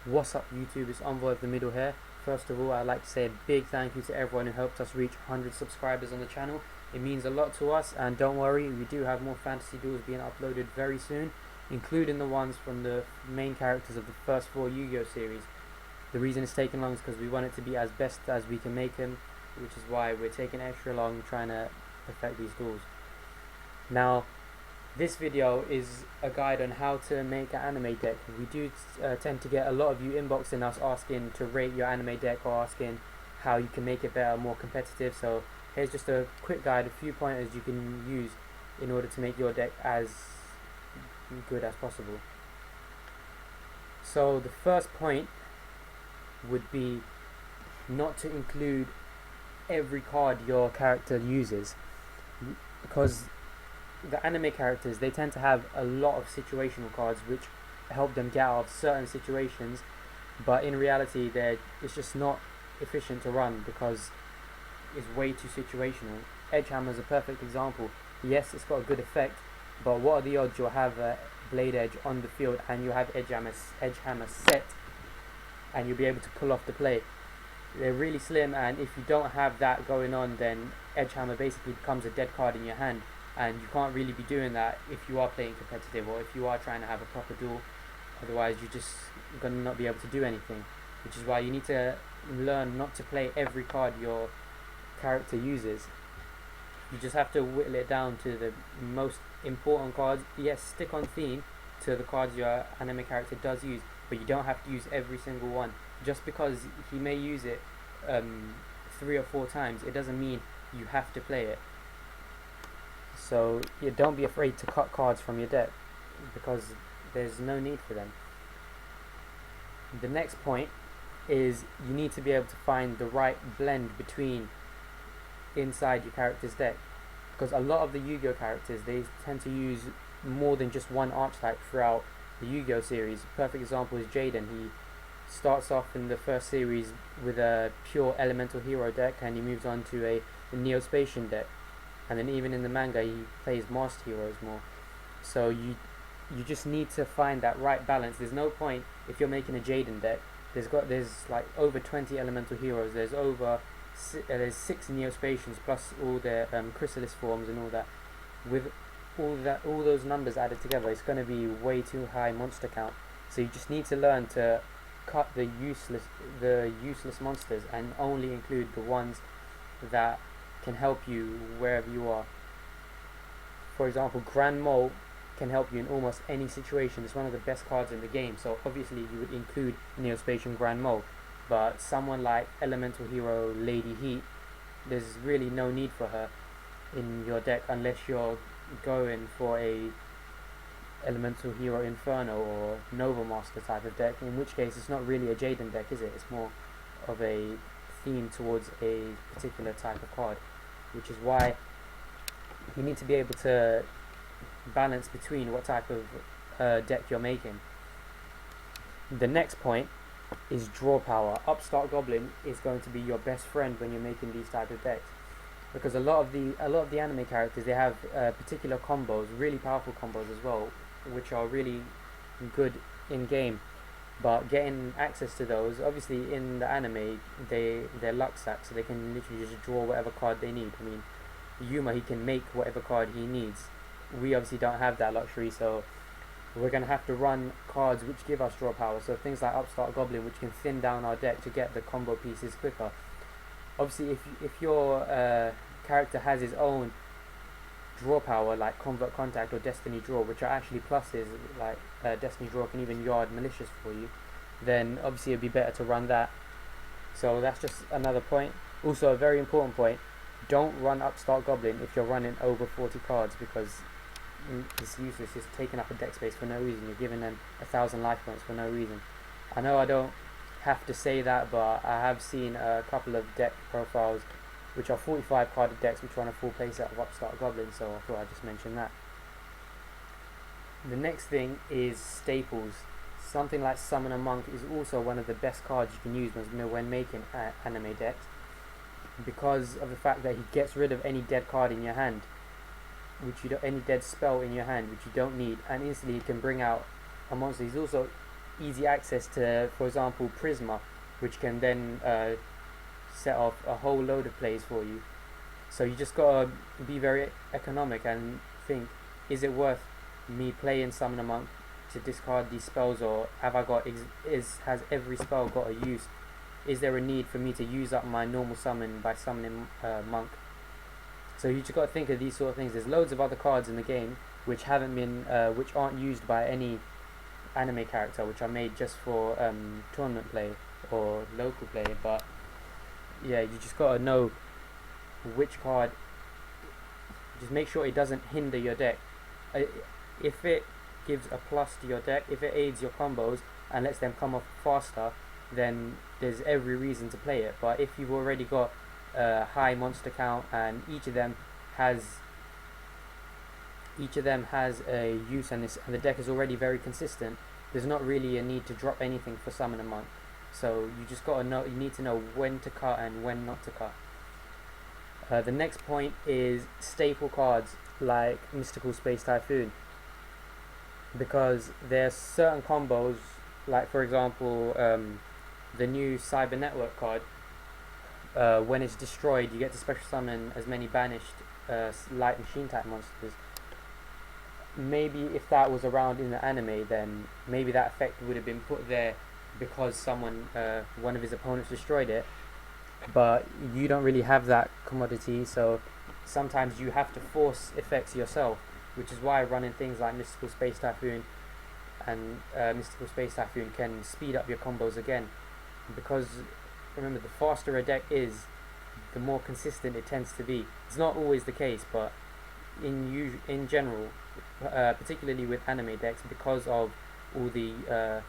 What's up YouTube, it's Envoy of the Middle here. First of all, I'd like to say a big thank you to everyone who helped us reach 100 subscribers on the channel. It means a lot to us, and don't worry, we do have more fantasy duels being uploaded very soon, including the ones from the main characters of the first 4 Yu-Gi-Oh series. The reason it's taking long is because we want it to be as best as we can make them, which is why we're taking extra long trying to perfect these duels. Now, this video is a guide on how to make an anime deck. We do tend to get a lot of you inboxing us asking to rate your anime deck or asking how you can make it better, more competitive. So here's just a quick guide, a few pointers you can use in order to make your deck as good as possible. So the first point would be not to include every card your character uses, because the anime characters, they tend to have a lot of situational cards which help them get out of certain situations, but in reality it's just not efficient to run because it's way too situational. Edgehammer is a perfect example. Yes, it's got a good effect, but what are the odds you'll have a Blade Edge on the field and you'll have Edgehammer set and you'll be able to pull off the play? They're really slim, and if you don't have that going on, then Edgehammer basically becomes a dead card in your hand, and you can't really be doing that if you are playing competitive or if you are trying to have a proper duel. Otherwise you're just gonna not be able to do anything, which is why you need to learn not to play every card your character uses. You just have to whittle it down to the most important cards. Yes, stick on theme to the cards your anime character does use, but you don't have to use every single one. Just because he may use it 3 or 4 times, it doesn't mean you have to play it. So yeah, don't be afraid to cut cards from your deck because there's no need for them. The next point is you need to be able to find the right blend between inside your character's deck, because a lot of the Yu-Gi-Oh characters, they tend to use more than just one archetype throughout the Yu-Gi-Oh series. A perfect example is Jaden. He starts off in the first series with a pure elemental hero deck, and he moves on to a Neo-Spacian deck, and then even in the manga he plays masked heroes more. So you just need to find that right balance. There's no point if you're making a Jaden deck. There's like over 20 elemental heroes. There's 6 Neo-Spacians plus all their chrysalis forms and all that. With all those numbers added together, it's going to be way too high monster count. So you just need to learn to cut the useless monsters and only include the ones that can help you wherever you are. For example, Grand Mole can help you in almost any situation. It's one of the best cards in the game, so obviously you would include Neo-Spacian Grand Mole. But someone like Elemental Hero Lady Heat, there's really no need for her in your deck unless you're going for a Elemental Hero Inferno or Nova Master type of deck, in which case it's not really a Jaden deck, is it? It's more of a theme towards a particular type of card, which is why you need to be able to balance between what type of deck you're making. The next point is draw power. Upstart Goblin is going to be your best friend when you're making these type of decks, because a lot of the anime characters, they have particular combos, really powerful combos as well, which are really good in game. But getting access to those, obviously in the anime they're luck sacks, so they can literally just draw whatever card they need. I mean, Yuma, he can make whatever card he needs. We obviously don't have that luxury, so we're going to have to run cards which give us draw power. So things like Upstart Goblin, which can thin down our deck to get the combo pieces quicker. Obviously if your character has his own draw power like Convert Contact or Destiny Draw, which are actually pluses, like Destiny Draw can even yard malicious for you, then obviously it'd be better to run that. So that's just another point. Also a very important point, don't run Upstart Goblin if you're running over 40 cards, because it's useless. It's taking up a deck space for no reason. You're giving them 1,000 life points for no reason. I know I don't have to say that, but I have seen a couple of deck profiles which are 45 carded decks which run a full playset of Upstart Goblin, so I thought I'd just mention that. The next thing is staples. Something like Summoner Monk is also one of the best cards you can use when making anime decks, because of the fact that he gets rid of any dead card in your hand, any dead spell in your hand which you don't need, and instantly he can bring out a monster. He's also easy access to, for example, Prisma, which can then set off a whole load of plays for you. So you just gotta be very economic and think, is it worth me playing Summon a Monk to discard these spells, or have I got has every spell got a use? Is there a need for me to use up my normal summon by summoning Monk? So you just got to think of these sort of things. There's loads of other cards in the game which haven't been, which aren't used by any anime character, which are made just for tournament play or local play. But yeah, you just got to know which card. Just make sure it doesn't hinder your deck. If it gives a plus to your deck, if it aids your combos and lets them come off faster, then there's every reason to play it. But if you've already got a high monster count and each of them has a use, and the deck is already very consistent, there's not really a need to drop anything for Summon a Monk. So you just gotta know, you need to know when to cut and when not to cut. The next point is staple cards like Mystical Space Typhoon, because there's certain combos, like for example the new Cyber Network card. When it's destroyed, you get to special summon as many banished light machine type monsters. Maybe if that was around in the anime, then maybe that effect would have been put there because someone, one of his opponents destroyed it. But you don't really have that commodity, so sometimes you have to force effects yourself, which is why running things like Mystical Space Typhoon and Mystical Space Typhoon can speed up your combos again. Because remember, the faster a deck is, the more consistent it tends to be. It's not always the case, but in general, particularly with anime decks, because of all the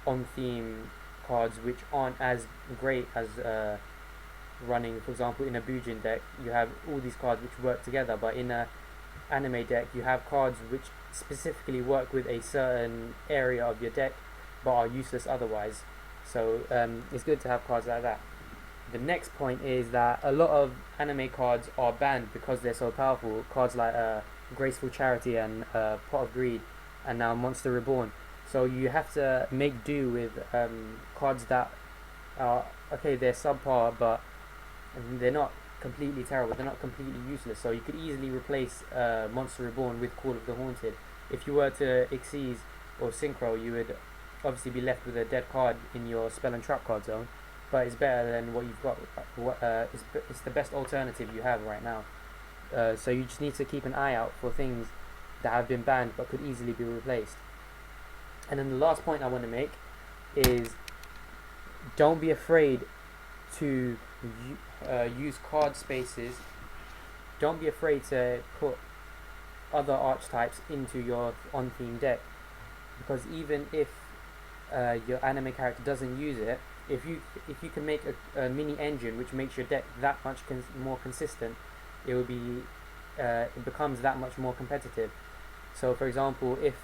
on-theme cards which aren't as great as running, for example, in a Bujin deck, you have all these cards which work together, but in a anime deck you have cards which specifically work with a certain area of your deck but are useless otherwise. So it's good to have cards like that. The next point is that a lot of anime cards are banned because they're so powerful. Cards like Graceful Charity and Pot of Greed, and now Monster Reborn. So you have to make do with cards that are, okay, they're subpar, but they're not completely terrible, they're not completely useless. So you could easily replace Monster Reborn with Call of the Haunted. If you were to Xyz or Synchro, you would obviously be left with a dead card in your spell and trap card zone, but it's better than what you've got. It's the best alternative you have right now. So you just need to keep an eye out for things that have been banned but could easily be replaced. And then the last point I want to make is, don't be afraid to use card spaces. Don't be afraid to put other archetypes into your on-theme deck, because even if your anime character doesn't use it, if you can make a mini engine which makes your deck that much more consistent, it will be it becomes that much more competitive. So for example, if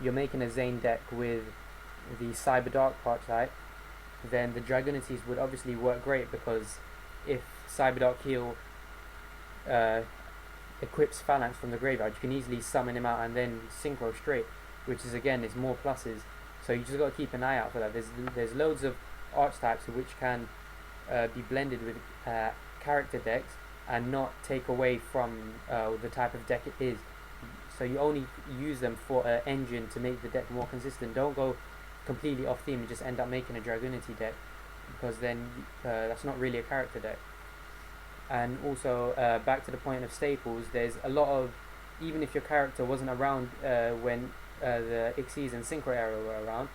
you're making a Zane deck with the Cyber Dark archetype, then the Dragonities would obviously work great, because if Cyber Dark Heal equips Phalanx from the graveyard, you can easily summon him out and then Synchro straight, which is again is more pluses. So you just got to keep an eye out for that. There's loads of archetypes which can be blended with character decks and not take away from the type of deck it is. So you only use them for an engine to make the deck more consistent. Don't go completely off theme and just end up making a Dragonity deck, because then that's not really a character deck. And also back to the point of staples, there's a lot of, even if your character wasn't around when the Xyz and Synchro era were around,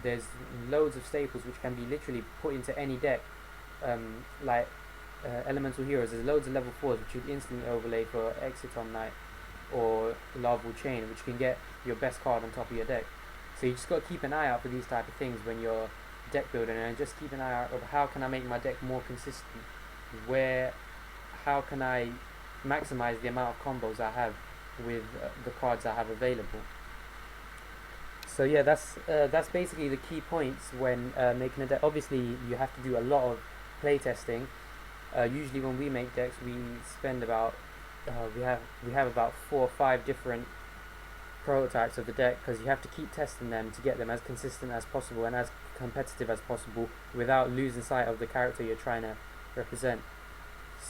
there's loads of staples which can be literally put into any deck, like Elemental Heroes. There's loads of level 4s which you instantly overlay for Exiton Knight or Larval Chain, which can get your best card on top of your deck. So you just got to keep an eye out for these type of things when you're deck building, and just keep an eye out of how can I make my deck more consistent, how can I maximize the amount of combos I have with the cards I have available. So yeah, that's basically the key points when making a deck. Obviously you have to do a lot of play testing. Usually when we make decks, we spend about we have about 4 or 5 different prototypes of the deck, because you have to keep testing them to get them as consistent as possible and as competitive as possible without losing sight of the character you're trying to represent.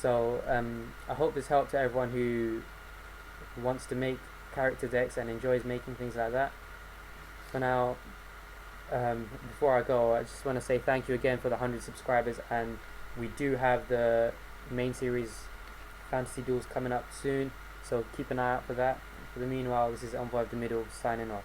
So I hope this helped to everyone who wants to make character decks and enjoys making things like that. For now, before I go, I just want to say thank you again for the 100 subscribers, and we do have the main series Fantasy Duels coming up soon, so keep an eye out for that. For the meanwhile, this is Envoy of the Middle signing off.